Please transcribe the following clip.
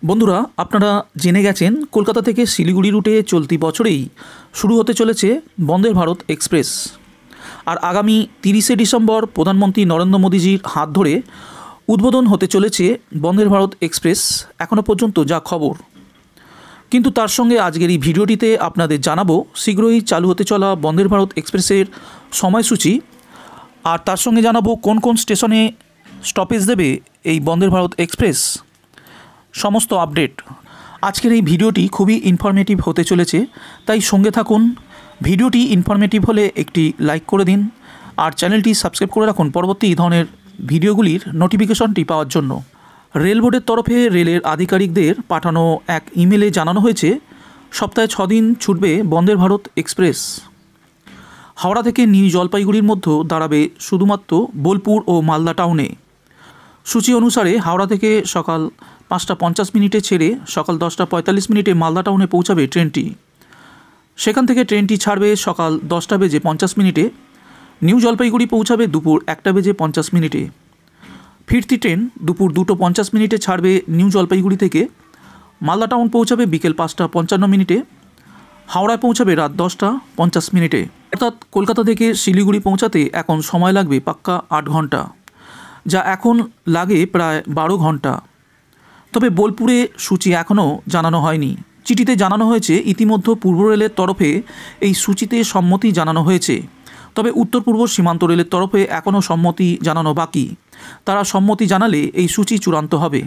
বন্ধুরা, আপনারা জেনে গেছেন কলকাতা থেকে শিলিগুড়ি রুটে চলতি বছরেই শুরু হতে চলেছে বন্দে ভারত এক্সপ্রেস। আর আগামী 30শে ডিসেম্বর প্রধানমন্ত্রী নরেন্দ্র মোদীজির হাত ধরে উদ্বোধন হতে চলেছে বন্দে ভারত এক্সপ্রেস, এখনও পর্যন্ত যা খবর। কিন্তু তার সঙ্গে আজকের এই ভিডিওটিতে আপনাদের জানাবো শীঘ্রই চালু হতে চলা বন্দে ভারত এক্সপ্রেসের সময়সূচি, আর তার সঙ্গে জানাবো কোন কোন স্টেশনে স্টপেজ দেবে এই বন্দে ভারত এক্সপ্রেস, সমস্ত আপডেট। আজকের এই ভিডিওটি খুবই ইনফরমেটিভ হতে চলেছে, তাই সঙ্গে থাকুন। ভিডিওটি ইনফরমেটিভ হলে একটি লাইক করে দিন, আর চ্যানেলটি সাবস্ক্রাইব করে রাখুন পরবর্তী এই ধরনের ভিডিওগুলির নোটিফিকেশনটি পাওয়ার জন্য। রেল বোর্ডের তরফে রেলের আধিকারিকদের পাঠানো এক ইমেলে জানানো হয়েছে সপ্তাহে 6 দিন ছুটবে বন্দে ভারত এক্সপ্রেস। হাওড়া থেকে নিউ জলপাইগুড়ির মধ্যে দাঁড়াবে শুধুমাত্র বোলপুর ও মালদা টাউনে। সূচি অনুসারে হাওড়া থেকে সকাল 5টা 50 মিনিটে ছেড়ে সকাল 10টা 45 মিনিটে মালদা টাউনে পৌঁছাবে ট্রেনটি। সেখান থেকে ট্রেনটি ছাড়বে সকাল 10টা বেজে 50 মিনিটে, নিউ জলপাইগুড়ি পৌঁছাবে দুপুর 1টা বেজে 50 মিনিটে। ফিরতি ট্রেন দুপুর 2টা 50 মিনিটে ছাড়বে নিউ জলপাইগুড়ি থেকে, মালদা টাউন পৌঁছাবে বিকেল 5টা 55 মিনিটে, হাওড়ায় পৌঁছাবে রাত 10টা 50 মিনিটে। অর্থাৎ কলকাতা থেকে শিলিগুড়ি পৌঁছাতে এখন সময় লাগবে পাক্কা 8 ঘন্টা, যা এখন লাগে প্রায় 12 ঘন্টা। তবে বোলপুরে সূচি এখনও জানানো হয়নি। চিঠিতে জানানো হয়েছে ইতিমধ্যে পূর্ব রেলের তরফে এই সূচিতে সম্মতি জানানো হয়েছে, তবে উত্তর পূর্ব সীমান্ত রেলের তরফে এখনও সম্মতি জানানো বাকি। তারা সম্মতি জানালে এই সূচি চূড়ান্ত হবে।